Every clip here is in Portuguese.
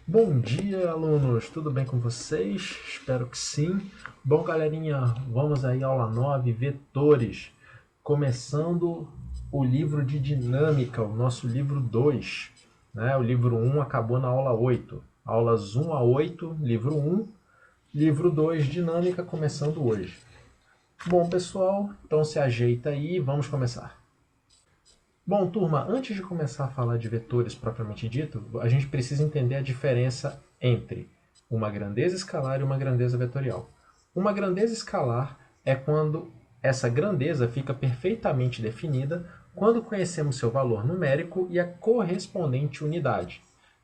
Bom dia, alunos! Tudo bem com vocês? Espero que sim. Bom, galerinha, vamos aí à aula 9, vetores. Começando o livro de dinâmica, o nosso livro 2. Né? O livro 1 acabou na aula 8. Aulas 1 a 8, livro 1. Livro 2, dinâmica, começando hoje. Bom, pessoal, então se ajeita aí e vamos começar. Bom, turma, antes de começar a falar de vetores propriamente dito, a gente precisa entender a diferença entre uma grandeza escalar e uma grandeza vetorial. Uma grandeza escalar é quando essa grandeza fica perfeitamente definida quando conhecemos seu valor numérico e a correspondente unidade.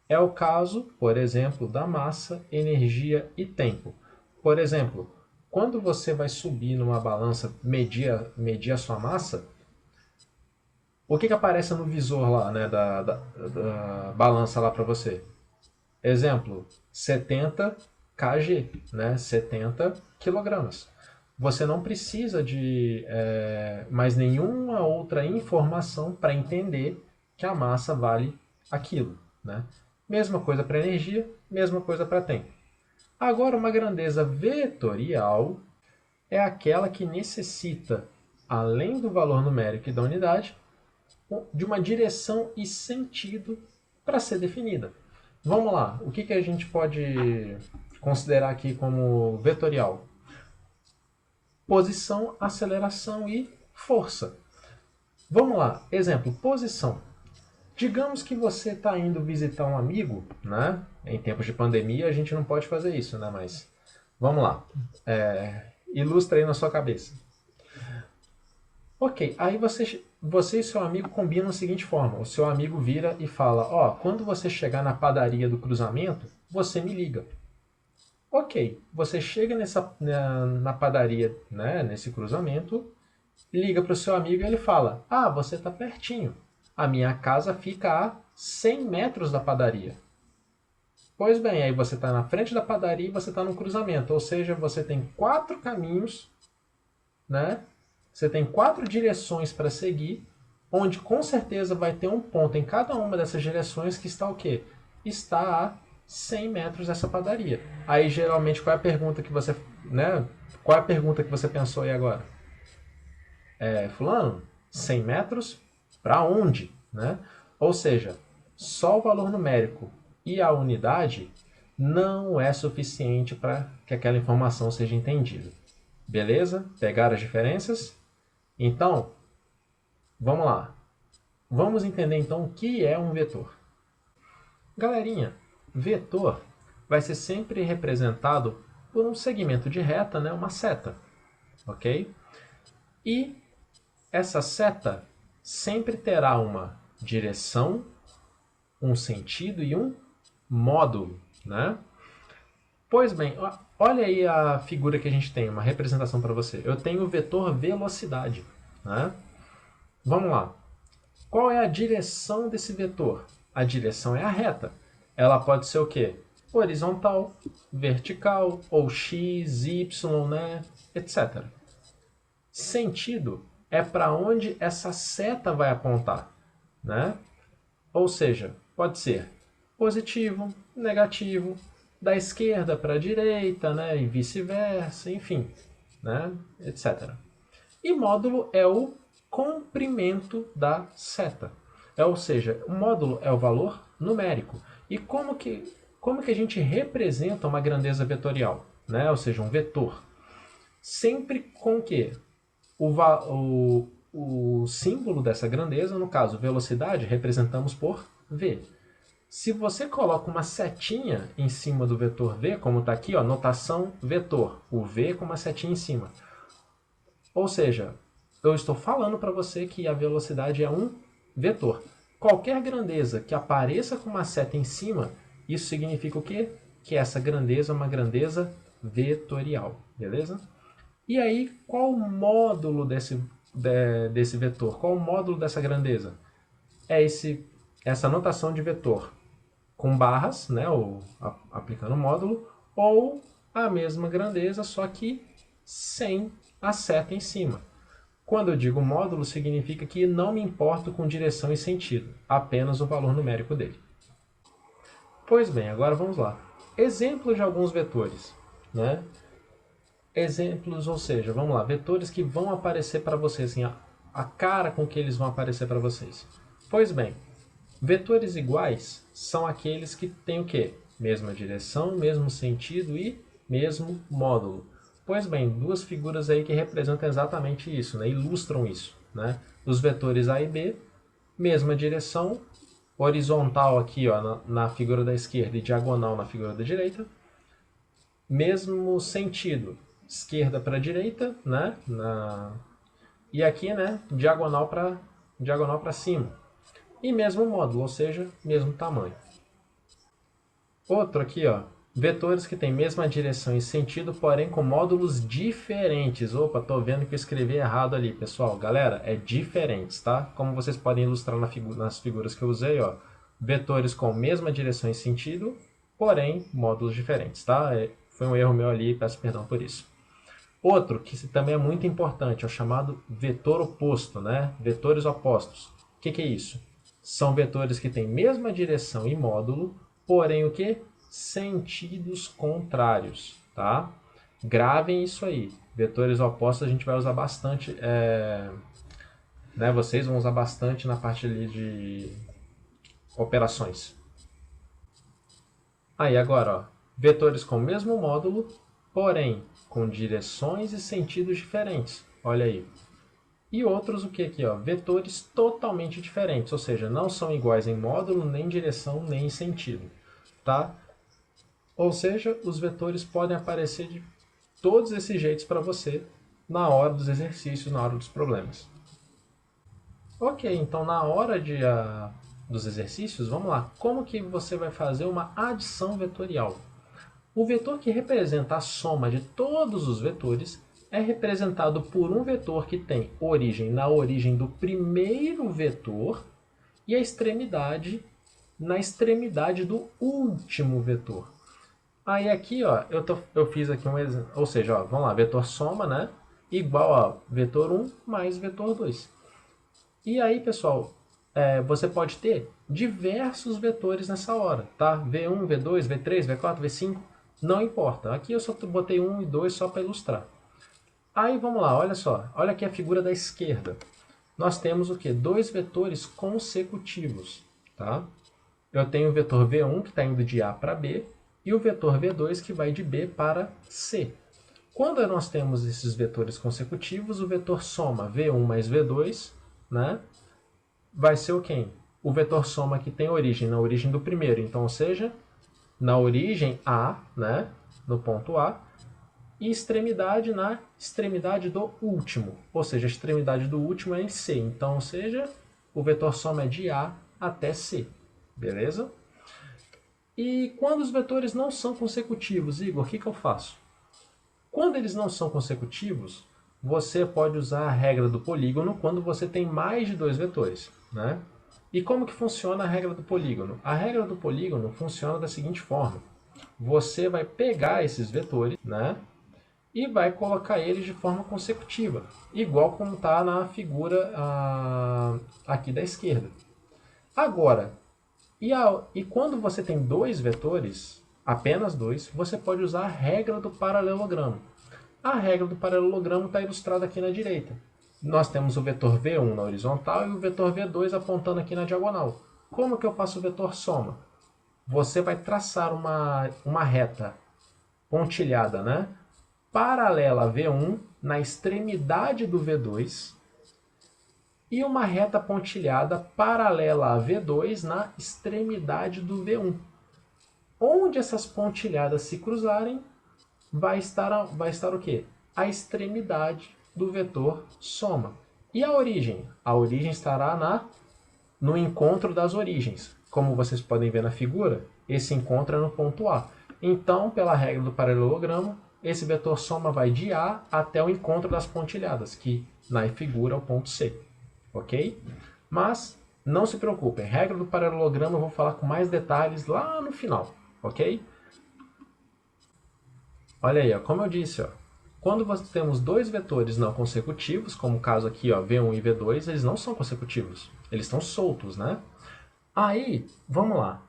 É o caso, por exemplo, da massa, energia e tempo. Por exemplo, quando você vai subir numa balança medir a sua massa, o que aparece no visor lá, né, da balança lá para você? Exemplo, 70 kg, né, 70 quilogramas. Você não precisa de mais nenhuma outra informação para entender que a massa vale aquilo. Né? Mesma coisa para energia, mesma coisa para tempo. Agora, uma grandeza vetorial é aquela que necessita, além do valor numérico e da unidade, de uma direção e sentido para ser definida. Vamos lá, o que a gente pode considerar aqui como vetorial? Posição, aceleração e força. Vamos lá, exemplo, posição. Digamos que você está indo visitar um amigo, né? Em tempos de pandemia a gente não pode fazer isso, né? Mas vamos lá, ilustra aí na sua cabeça. Ok, aí você e seu amigo combinam da seguinte forma: o seu amigo vira e fala, quando você chegar na padaria do cruzamento, você me liga. Ok, você chega na padaria, né, nesse cruzamento, liga para o seu amigo e ele fala, você está pertinho, a minha casa fica a 100 metros da padaria. Pois bem, aí você está na frente da padaria e você está no cruzamento, ou seja, você tem 4 caminhos, né? Você tem 4 direções para seguir, onde com certeza vai ter um ponto em cada uma dessas direções que está o quê? Está a 100 metros dessa padaria. Aí geralmente qual é a pergunta que você, né? Qual é a pergunta que você pensou aí agora? Fulano, 100 metros para onde, né? Ou seja, só o valor numérico e a unidade não é suficiente para que aquela informação seja entendida. Beleza? Pegaram as diferenças? Então, vamos lá. Vamos entender então o que é um vetor. Galerinha, vetor vai ser sempre representado por um segmento de reta, né, uma seta, ok? E essa seta sempre terá uma direção, um sentido e um módulo, né? Pois bem, olha aí a figura que a gente tem, uma representação para você. Eu tenho o vetor velocidade, né? Vamos lá. Qual é a direção desse vetor? A direção é a reta. Ela pode ser o quê? Horizontal, vertical, ou x, y, né? etc. Sentido é para onde essa seta vai apontar, né? Ou seja, pode ser positivo, negativo, da esquerda para a direita, né? E vice-versa, enfim, né? etc. E módulo é o comprimento da seta. Ou seja, o módulo é o valor numérico. E como que a gente representa uma grandeza vetorial? Né? Ou seja, um vetor. Sempre com que o símbolo dessa grandeza, no caso velocidade, representamos por v. Se você coloca uma setinha em cima do vetor v, como está aqui, notação vetor, o v com uma setinha em cima. Ou seja, eu estou falando para você que a velocidade é um vetor. Qualquer grandeza que apareça com uma seta em cima, isso significa o quê? Que essa grandeza é uma grandeza vetorial, beleza? E aí, qual o módulo desse vetor? Qual o módulo dessa grandeza? É essa notação de vetor com barras, né, aplicando o módulo, ou a mesma grandeza, só que sem a seta em cima. Quando eu digo módulo, significa que não me importo com direção e sentido, apenas o valor numérico dele. Pois bem, agora vamos lá. Exemplos de alguns vetores, né? Exemplos, ou seja, vamos lá, vetores que vão aparecer para vocês, assim, a cara com que eles vão aparecer para vocês. Pois bem, vetores iguais são aqueles que têm o quê? Mesma direção, mesmo sentido e mesmo módulo. Pois bem, duas figuras aí que representam exatamente isso, né? Ilustram isso, né? Os vetores A e B, mesma direção, horizontal aqui ó, na figura da esquerda e diagonal na figura da direita, mesmo sentido, esquerda para direita, né? E aqui, né? Diagonal para cima. E mesmo módulo, ou seja, mesmo tamanho. Outro aqui, ó, vetores que têm mesma direção e sentido, porém com módulos diferentes. Opa, tô vendo que eu escrevi errado ali, pessoal. Galera, é diferentes, tá? Como vocês podem ilustrar nas figuras que eu usei, ó, vetores com mesma direção e sentido, porém módulos diferentes, tá? Foi um erro meu ali, peço perdão por isso. Outro que também é muito importante é o chamado vetor oposto, né? Vetores opostos. O que é isso? São vetores que têm mesma direção e módulo, porém o que? Sentidos contrários, tá? Gravem isso aí. Vetores opostos a gente vai usar bastante, né? Vocês vão usar bastante na parte ali de operações. Aí agora, ó, vetores com o mesmo módulo, porém com direções e sentidos diferentes. Olha aí. E outros o que aqui, ó? Vetores totalmente diferentes, ou seja, não são iguais em módulo, nem direção, nem em sentido, tá? Ou seja, os vetores podem aparecer de todos esses jeitos para você na hora dos exercícios, na hora dos problemas. Ok, então na hora dos exercícios, vamos lá. Como que você vai fazer uma adição vetorial? O vetor que representa a soma de todos os vetores é representado por um vetor que tem origem na origem do primeiro vetor e a extremidade na extremidade do último vetor. Aí aqui, ó, eu fiz aqui um exemplo, ou seja, ó, vamos lá, vetor soma, né? Igual a vetor 1 mais vetor 2. E aí, pessoal, você pode ter diversos vetores nessa hora, tá? V1, V2, V3, V4, V5, não importa. Aqui eu só botei 1 e 2 só para ilustrar. Aí vamos lá, olha só. Olha aqui a figura da esquerda. Nós temos o quê? Dois vetores consecutivos, tá? Eu tenho o vetor V1 que está indo de A para B e o vetor V2 que vai de B para C. Quando nós temos esses vetores consecutivos, o vetor soma V1 mais V2, né, vai ser o quê? O vetor soma que tem origem na origem do primeiro, então, ou seja, na origem A, né, no ponto A, e extremidade na extremidade do último, ou seja, a extremidade do último é em C, então, ou seja, o vetor soma é de A até C, beleza? E quando os vetores não são consecutivos, Igor, o que eu faço? Quando eles não são consecutivos, você pode usar a regra do polígono quando você tem mais de dois vetores, né? E como que funciona a regra do polígono? A regra do polígono funciona da seguinte forma. Você vai pegar esses vetores, né? E vai colocar eles de forma consecutiva, igual como está na figura aqui da esquerda. Agora, e quando você tem dois vetores, apenas dois, você pode usar a regra do paralelogramo. A regra do paralelogramo está ilustrada aqui na direita. Nós temos o vetor V1 na horizontal e o vetor V2 apontando aqui na diagonal. Como que eu faço o vetor soma? Você vai traçar uma reta pontilhada, né? Paralela a V1 na extremidade do V2 e uma reta pontilhada paralela a V2 na extremidade do V1. Onde essas pontilhadas se cruzarem, vai estar o quê? A extremidade do vetor soma. E a origem? A origem estará no encontro das origens. Como vocês podem ver na figura, esse encontro é no ponto A. Então, pela regra do paralelogramo, esse vetor soma vai de A até o encontro das pontilhadas, que na figura é o ponto C. Ok? Mas não se preocupem, regra do paralelogramo eu vou falar com mais detalhes lá no final. Ok? Olha aí, ó, como eu disse, ó, quando temos dois vetores não consecutivos, como o caso aqui, ó, V1 e V2, eles não são consecutivos, eles estão soltos, né? Aí, vamos lá.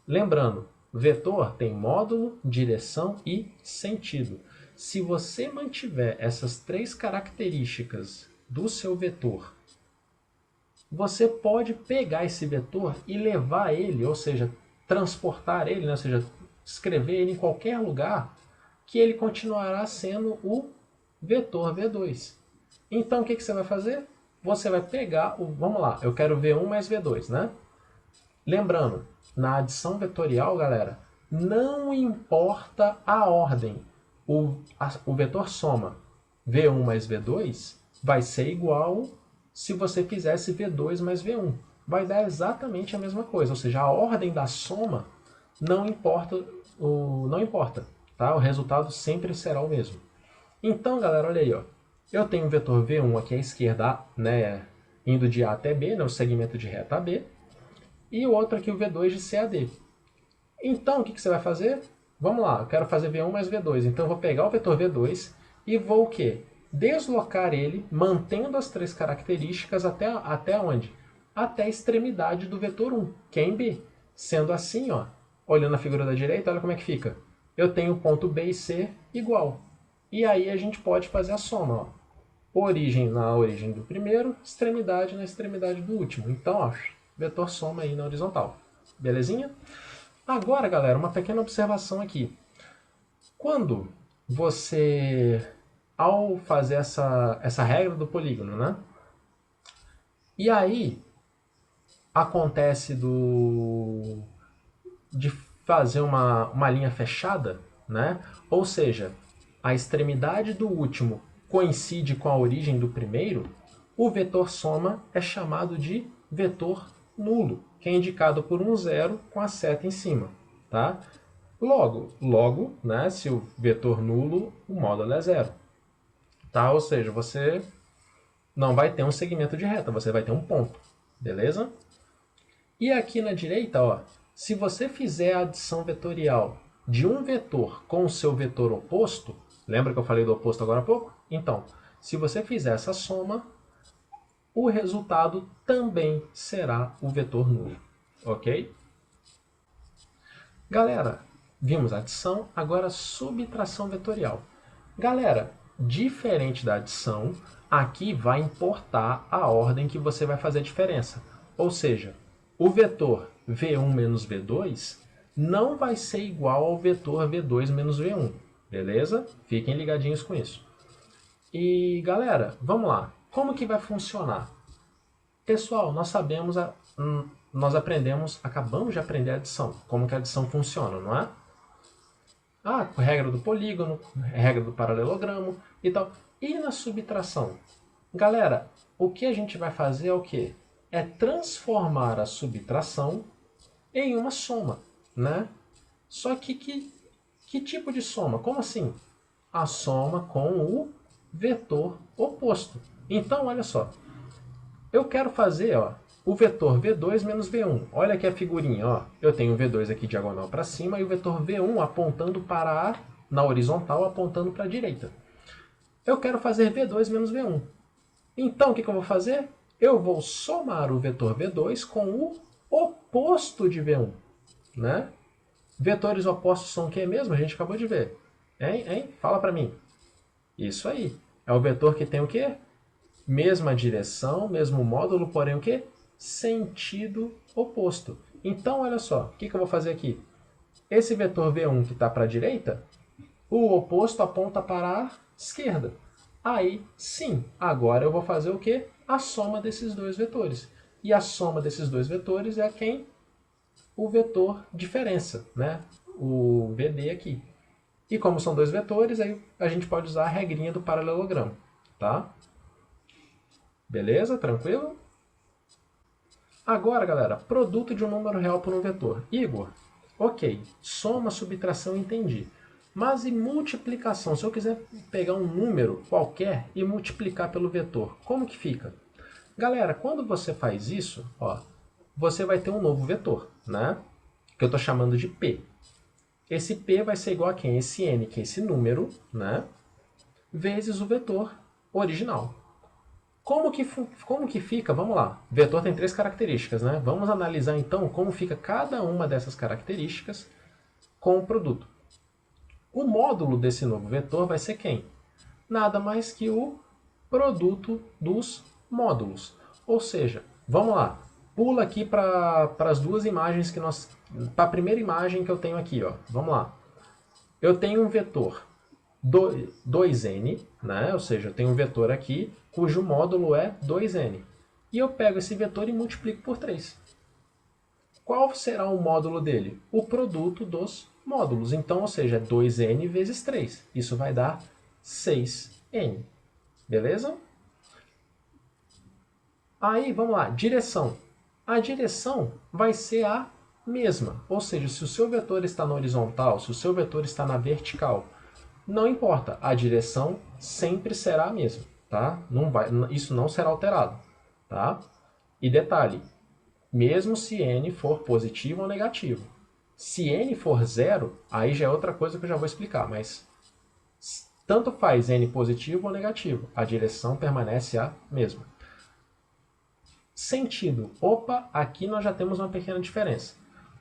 Lembrando, Vetor tem módulo, direção e sentido. Se você mantiver essas três características do seu vetor, você pode pegar esse vetor e levar ele, ou seja, transportar ele, né? Ou seja, escrever ele em qualquer lugar, que ele continuará sendo o vetor V2. Então, o que você vai fazer? Você vai pegar o... Vamos lá, eu quero V1 mais V2, né? Lembrando, na adição vetorial, galera, não importa a ordem. O vetor soma V1 mais V2 vai ser igual se você fizesse V2 mais V1. Vai dar exatamente a mesma coisa, ou seja, a ordem da soma não importa, tá? O resultado sempre será o mesmo. Então, galera, olha aí, ó. Eu tenho o vetor V1 aqui à esquerda, né, indo de A até B, né, o segmento de reta AB, e o outro aqui o V2 de C a D. Então, o que você vai fazer? Vamos lá, eu quero fazer V1 mais V2, então eu vou pegar o vetor V2 e vou o quê? Deslocar ele, mantendo as três características até onde? Até a extremidade do vetor 1, que é em B. Sendo assim, ó, olhando a figura da direita, olha como é que fica. Eu tenho ponto B e C igual. E aí a gente pode fazer a soma, ó. Origem na origem do primeiro, extremidade na extremidade do último. Então, ó, vetor soma aí na horizontal. Belezinha? Agora, galera, uma pequena observação aqui. Quando você, ao fazer essa regra do polígono, né? E aí acontece de fazer uma linha fechada, né? Ou seja, a extremidade do último coincide com a origem do primeiro, o vetor soma é chamado de vetor nulo, que é indicado por um zero com a seta em cima. Tá? Logo, né, se o vetor nulo, o módulo é zero. Tá? Ou seja, você não vai ter um segmento de reta, você vai ter um ponto. Beleza? E aqui na direita, ó, se você fizer a adição vetorial de um vetor com o seu vetor oposto, lembra que eu falei do oposto agora há pouco? Então, se você fizer essa soma, o resultado também será o vetor nulo. Ok? Galera, vimos adição, agora subtração vetorial. Galera, diferente da adição, aqui vai importar a ordem que você vai fazer a diferença. Ou seja, o vetor V1 menos V2 não vai ser igual ao vetor V2 menos V1. Beleza? Fiquem ligadinhos com isso. E galera, vamos lá. Como que vai funcionar? Pessoal, nós acabamos de aprender a adição. Como que a adição funciona, não é? Regra do polígono, regra do paralelogramo e tal. E na subtração? Galera, o que a gente vai fazer é o quê? É transformar a subtração em uma soma, né? Só que tipo de soma? Como assim? A soma com o vetor oposto. Então, olha só. Eu quero fazer, ó, o vetor V2 menos V1. Olha aqui a figurinha, ó. Eu tenho o V2 aqui diagonal para cima e o vetor V1 apontando na horizontal, apontando para a direita. Eu quero fazer V2 menos V1. Então, o que eu vou fazer? Eu vou somar o vetor V2 com o oposto de V1. Né? Vetores opostos são o que mesmo? A gente acabou de ver. Hein? Fala para mim. Isso aí. É o vetor que tem o quê? Mesma direção, mesmo módulo, porém o quê? Sentido oposto. Então, olha só, o que eu vou fazer aqui? Esse vetor V1 que está para a direita, o oposto aponta para a esquerda. Aí, sim, agora eu vou fazer o quê? A soma desses dois vetores. E a soma desses dois vetores é quem? O vetor diferença, né? O VD aqui. E como são dois vetores, aí a gente pode usar a regrinha do paralelogramo, tá? Beleza? Tranquilo? Agora, galera, produto de um número real por um vetor. Igor, ok, soma, subtração, entendi. Mas e multiplicação? Se eu quiser pegar um número qualquer e multiplicar pelo vetor, como que fica? Galera, quando você faz isso, ó, você vai ter um novo vetor, né? Que eu estou chamando de P. Esse P vai ser igual a quem? Esse N, que é esse número, né? Vezes o vetor original. Como que fica? Vamos lá. O vetor tem três características, né? Vamos analisar então como fica cada uma dessas características com o produto. O módulo desse novo vetor vai ser quem? Nada mais que o produto dos módulos. Ou seja, vamos lá, pula aqui para as duas imagens que nós... Para a primeira imagem que eu tenho aqui, ó. Vamos lá. Eu tenho um vetor 2n, né? Ou seja, eu tenho um vetor aqui cujo módulo é 2n. E eu pego esse vetor e multiplico por 3. Qual será o módulo dele? O produto dos módulos. Então, ou seja, é 2n vezes 3. Isso vai dar 6n. Beleza? Aí, vamos lá, direção. A direção vai ser a mesma. Ou seja, se o seu vetor está na horizontal, se o seu vetor está na vertical, não importa, a direção sempre será a mesma, tá? Isso não será alterado, tá? E detalhe, mesmo se n for positivo ou negativo. Se n for zero, aí já é outra coisa que eu já vou explicar, mas tanto faz n positivo ou negativo, a direção permanece a mesma. Sentido. Opa, aqui nós já temos uma pequena diferença.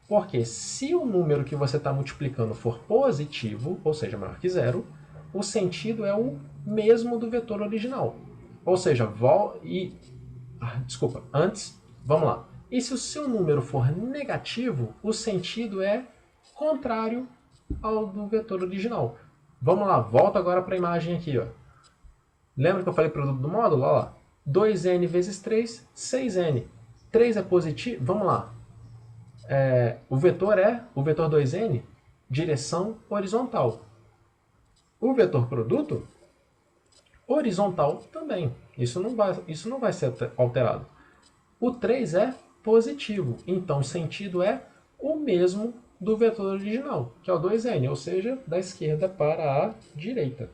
Porque se o número que você está multiplicando for positivo, ou seja, maior que zero, o sentido é o mesmo do vetor original. Ou seja, desculpa, antes, vamos lá. E se o seu número for negativo, o sentido é contrário ao do vetor original. Vamos lá, volta agora para a imagem aqui. Ó. Lembra que eu falei produto do módulo? Olha lá. 2n vezes 3, 6n. 3 é positivo? Vamos lá. O vetor 2n, direção horizontal. O vetor produto, horizontal também. Isso não vai ser alterado. O 3 é positivo, então o sentido é o mesmo do vetor original, que é o 2n, ou seja, da esquerda para a direita.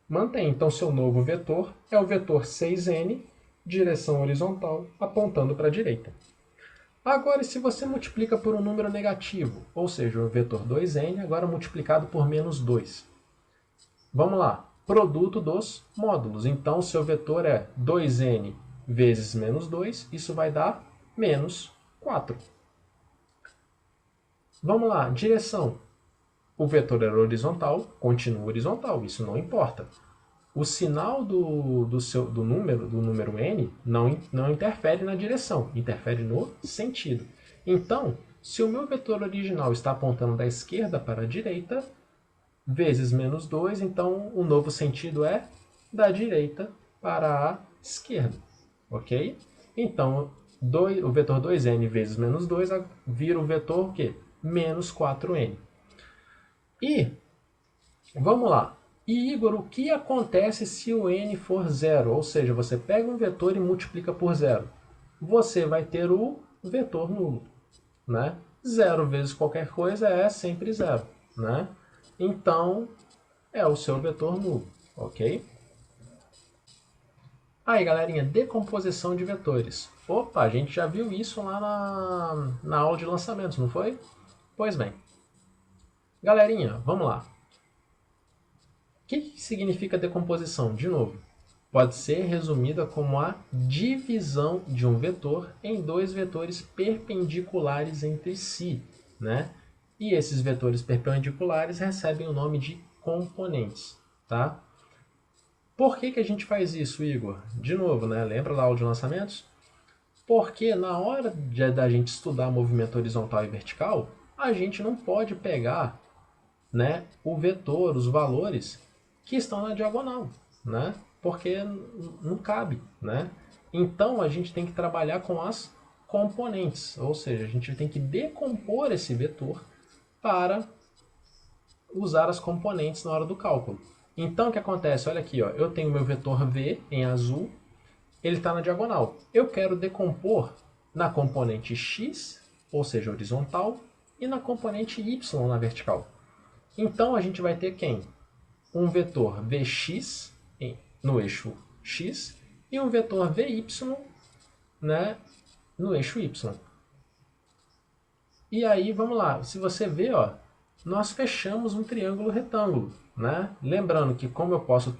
Mantém, então seu novo vetor é o vetor 6n, direção horizontal, apontando para a direita. Agora, se você multiplica por um número negativo, ou seja, o vetor 2n, agora multiplicado por menos 2. Vamos lá, produto dos módulos. Então, o seu vetor é 2n vezes menos 2, isso vai dar menos 4. Vamos lá, direção. O vetor era horizontal, continua horizontal, isso não importa. O sinal do número n não interfere na direção, interfere no sentido. Então, se o meu vetor original está apontando da esquerda para a direita, vezes menos 2, então o novo sentido é da direita para a esquerda. Ok? Então, o vetor 2n vezes menos 2 vira o vetor o quê? Menos 4n. E, vamos lá. E, Igor, o que acontece se o n for zero? Ou seja, você pega um vetor e multiplica por zero. Você vai ter o vetor nulo. Né? Zero vezes qualquer coisa é sempre zero. Né? Então, é o seu vetor nulo. Ok? Aí, galerinha, decomposição de vetores. Opa, a gente já viu isso lá na aula de lançamentos, não foi? Pois bem. Galerinha, vamos lá. O que significa decomposição? De novo, pode ser resumida como a divisão de um vetor em dois vetores perpendiculares entre si, né? E esses vetores perpendiculares recebem o nome de componentes, tá? Por que a gente faz isso, Igor? De novo, né? Lembra da aula de lançamentos? Porque na hora da gente estudar movimento horizontal e vertical, a gente não pode pegar, né, o vetor, os valores que estão na diagonal, né? Porque não cabe, né? Então a gente tem que trabalhar com as componentes, ou seja, a gente tem que decompor esse vetor para usar as componentes na hora do cálculo. Então o que acontece? Olha aqui, ó, eu tenho meu vetor v em azul, ele está na diagonal. Eu quero decompor na componente x, ou seja, horizontal, e na componente y na vertical. Então a gente vai ter quem? Um vetor vx no eixo x e um vetor vy, né, no eixo y. E aí, vamos lá, se você ver, ó, nós fechamos um triângulo retângulo. Né? Lembrando que como eu posso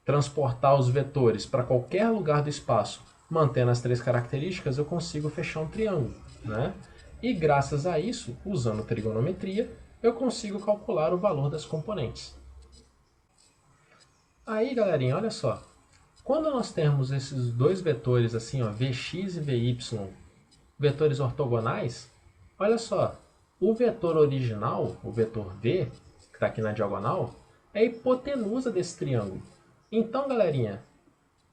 transportar os vetores para qualquer lugar do espaço, mantendo as três características, eu consigo fechar um triângulo. Né? E graças a isso, usando trigonometria, eu consigo calcular o valor das componentes. Aí, galerinha, olha só. Quando nós temos esses dois vetores assim, ó, Vx e Vy, vetores ortogonais, olha só, o vetor original, o vetor V, que está aqui na diagonal, é a hipotenusa desse triângulo. Então, galerinha,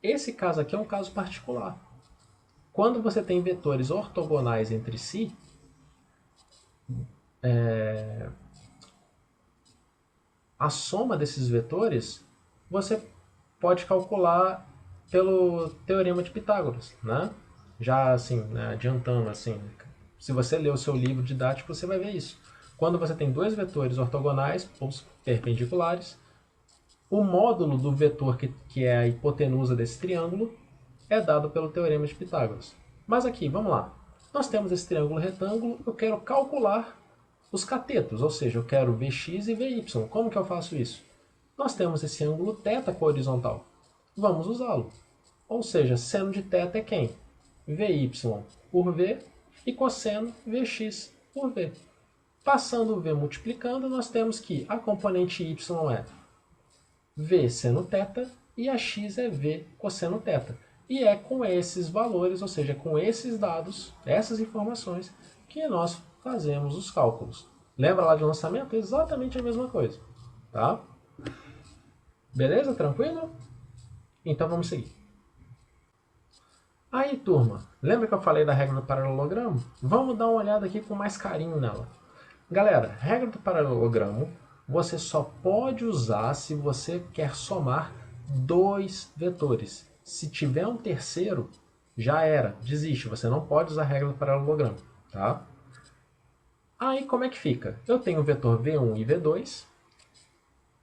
esse caso aqui é um caso particular. Quando você tem vetores ortogonais entre si, a soma desses vetores você pode calcular pelo teorema de Pitágoras, né? Já assim, né, adiantando assim, se você ler o seu livro didático, você vai ver isso. Quando você tem dois vetores ortogonais ou perpendiculares, o módulo do vetor que é a hipotenusa desse triângulo é dado pelo teorema de Pitágoras. Mas aqui, vamos lá. Nós temos esse triângulo retângulo, eu quero calcular os catetos, ou seja, eu quero Vx e Vy. Como que eu faço isso? Nós temos esse ângulo θ com a horizontal. Vamos usá-lo. Ou seja, seno de θ é quem? Vy por V e cosseno Vx por V. Passando o V multiplicando, nós temos que a componente y é V seno θ e a x é V cosseno θ. E é com esses valores, ou seja, com esses dados, essas informações, que nós fazemos os cálculos. Lembra lá de lançamento? Exatamente a mesma coisa. Tá? Beleza? Tranquilo? Então vamos seguir. Aí, turma, lembra que eu falei da regra do paralelogramo? Vamos dar uma olhada aqui com mais carinho nela. Galera, regra do paralelogramo você só pode usar se você quer somar dois vetores. Se tiver um terceiro, já era, desiste, você não pode usar a regra do paralelogramo. Tá? Aí como é que fica? Eu tenho o vetor V1 e V2.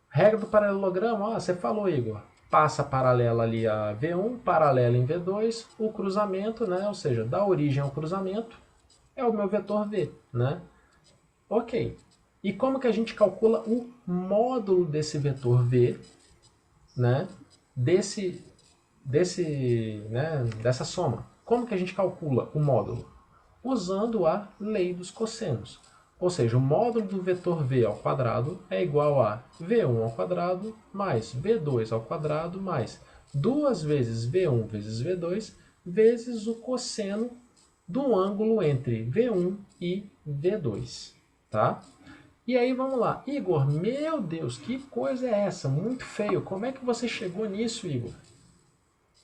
Regra do paralelogramo, você falou, Igor. Passa paralela ali a V1, paralela em V2, o cruzamento, né? Ou seja, da origem ao cruzamento, é o meu vetor V. Né? Ok. E como que a gente calcula o módulo desse vetor V, né? Dessa soma? Como que a gente calcula o módulo? Usando a lei dos cossenos. Ou seja, o módulo do vetor V ao quadrado é igual a V1 ao quadrado mais V2 ao quadrado mais 2 vezes V1 vezes V2 vezes o cosseno do ângulo entre V1 e V2. Tá? E aí vamos lá. Igor, meu Deus, que coisa é essa? Muito feio. Como é que você chegou nisso, Igor?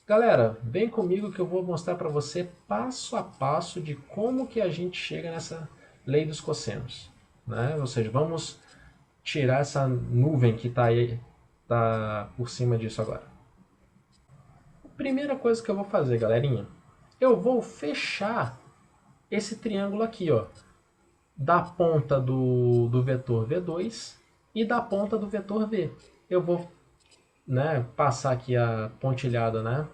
Galera, vem comigo que eu vou mostrar para você passo a passo de como que a gente chega nessa lei dos cossenos. Né? Ou seja, vamos tirar essa nuvem que está aí por cima disso agora. Primeira coisa que eu vou fazer, galerinha, eu vou fechar esse triângulo aqui, ó, da ponta do vetor V2 e da ponta do vetor V. Eu vou, né, passar aqui a pontilhada, né,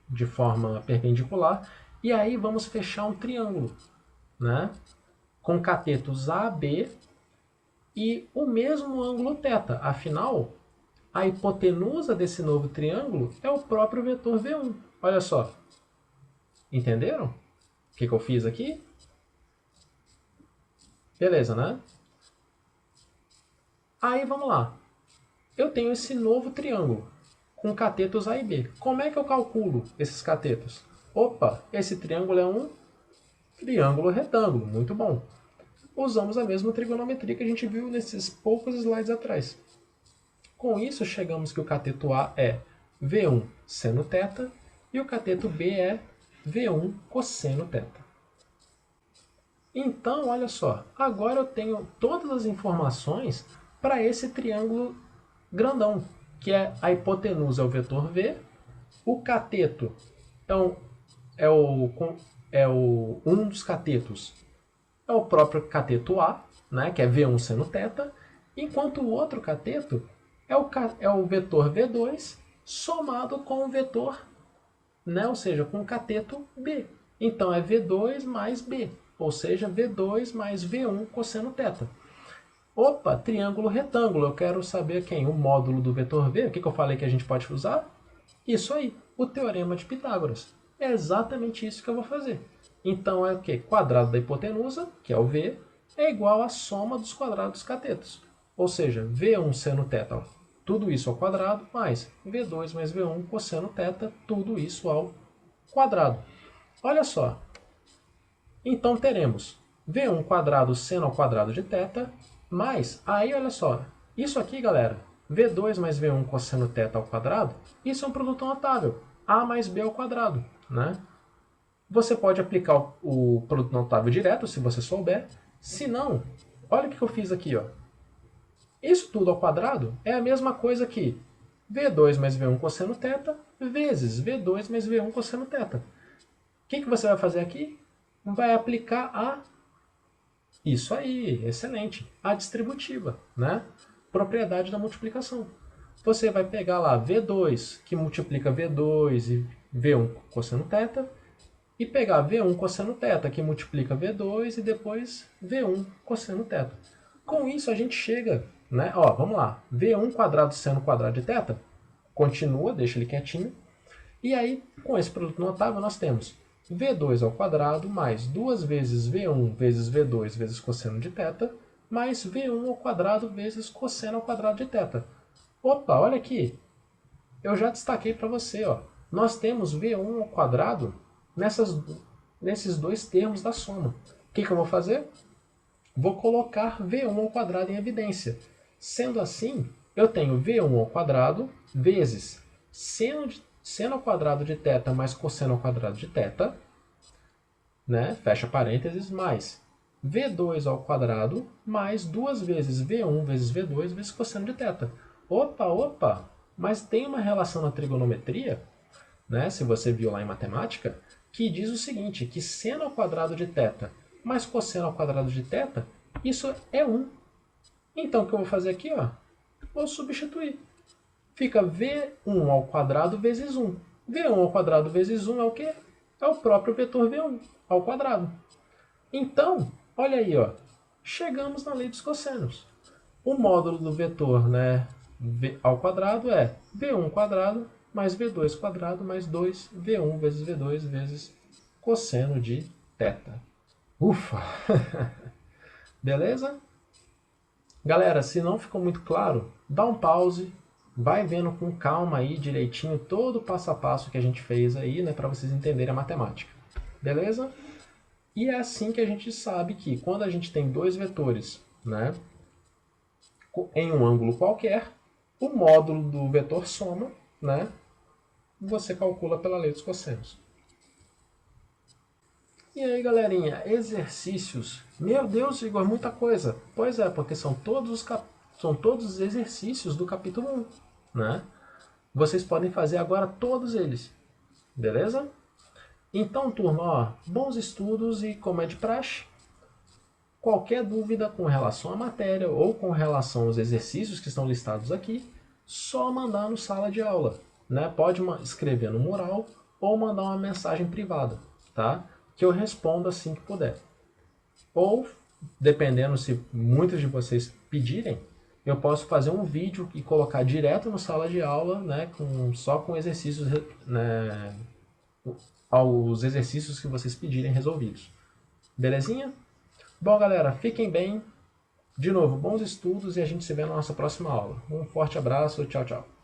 de forma perpendicular, e aí vamos fechar um triângulo, né, com catetos AB e o mesmo ângulo θ. Afinal, a hipotenusa desse novo triângulo é o próprio vetor V1. Olha só. Entenderam o que eu fiz aqui? Beleza, né? Aí vamos lá. Eu tenho esse novo triângulo com catetos A e B. Como é que eu calculo esses catetos? Opa, esse triângulo é um triângulo retângulo. Muito bom. Usamos a mesma trigonometria que a gente viu nesses poucos slides atrás. Com isso, chegamos que o cateto A é V1 seno θ e o cateto B é V1 cosseno θ. Então, olha só, agora eu tenho todas as informações para esse triângulo grandão, que é a hipotenusa é o vetor V, o cateto um dos catetos é o próprio cateto A, né, que é V1 seno θ, enquanto o outro cateto é o vetor V2 somado com o vetor, né, ou seja, com o cateto B. Então é V2 mais B, ou seja, V2 mais V1 cosseno θ. Opa, triângulo retângulo, eu quero saber quem? O módulo do vetor V. O que eu falei que a gente pode usar? Isso aí, o teorema de Pitágoras. É exatamente isso que eu vou fazer. Então é o quê? Quadrado da hipotenusa, que é o V, é igual à soma dos quadrados dos catetos. Ou seja, V1 seno θ, tudo isso ao quadrado, mais V2 mais V1 cosseno θ, tudo isso ao quadrado. Olha só. Então teremos V1 quadrado seno ao quadrado de θ, mais, aí olha só, isso aqui, galera, V2 mais V1 cosseno θ ao quadrado, isso é um produto notável, A mais B ao quadrado, né? Você pode aplicar o produto notável direto, se você souber. Se não, olha o que eu fiz aqui, ó. Isso tudo ao quadrado é a mesma coisa que V2 mais V1 cosseno θ vezes V2 mais V1 cosseno θ. O que você vai fazer aqui? Vai aplicar a... Isso aí, excelente. A distributiva, né? Propriedade da multiplicação. Você vai pegar lá V2, que multiplica V2 e V1 cosseno θ, e pegar V1 cosseno θ, que multiplica V2 e depois V1 cosseno θ. Com isso a gente chega, né? Ó, vamos lá. V1 quadrado seno quadrado de θ, continua, deixa ele quietinho. E aí, com esse produto notável, nós temos V2 ao quadrado mais 2 vezes V1 vezes V2 vezes cosseno de θ, mais V1 ao quadrado vezes cosseno ao quadrado de θ. Opa, olha aqui. Eu já destaquei para você, ó. Nós temos V1 ao quadrado nesses dois termos da soma. O que eu vou fazer? Vou colocar V1 ao quadrado em evidência. Sendo assim, eu tenho V1 ao quadrado vezes seno ao quadrado de θ mais cosseno ao quadrado de θ, né? Fecha parênteses, mais V2 ao quadrado mais 2 vezes V1 vezes V2 vezes cosseno de θ. Opa, mas tem uma relação na trigonometria, né? Se você viu lá em matemática, que diz o seguinte, que seno ao quadrado de θ mais cosseno ao quadrado de θ, isso é 1. Então, o que eu vou fazer aqui? Ó, vou substituir. Fica V1 ao quadrado vezes 1. V1 ao quadrado vezes 1 é o quê? É o próprio vetor V1 ao quadrado. Então, olha aí, ó, chegamos na lei dos cossenos. O módulo do vetor, né, V ao quadrado é V1 quadrado mais V2 quadrado mais 2V1 vezes V2 vezes cosseno de θ. Ufa! Beleza? Galera, se não ficou muito claro, dá um pause, vai vendo com calma aí direitinho todo o passo a passo que a gente fez aí, né, para vocês entenderem a matemática. Beleza? E é assim que a gente sabe que quando a gente tem dois vetores, né, em um ângulo qualquer, o módulo do vetor soma, né, você calcula pela lei dos cossenos. E aí, galerinha, exercícios. Meu Deus, Igor, muita coisa. Pois é, porque são todos os exercícios do capítulo 1, né? Vocês podem fazer agora todos eles, beleza? Então, turma, ó, bons estudos e, como é de praxe, qualquer dúvida com relação à matéria ou com relação aos exercícios que estão listados aqui, só mandar no sala de aula, né? Pode escrever no mural ou mandar uma mensagem privada, tá? Que eu respondo assim que puder. Ou, dependendo se muitos de vocês pedirem, eu posso fazer um vídeo e colocar direto no sala de aula, né, só com exercícios, né, os exercícios que vocês pedirem resolvidos. Belezinha? Bom, galera, fiquem bem. De novo, bons estudos e a gente se vê na nossa próxima aula. Um forte abraço, tchau, tchau.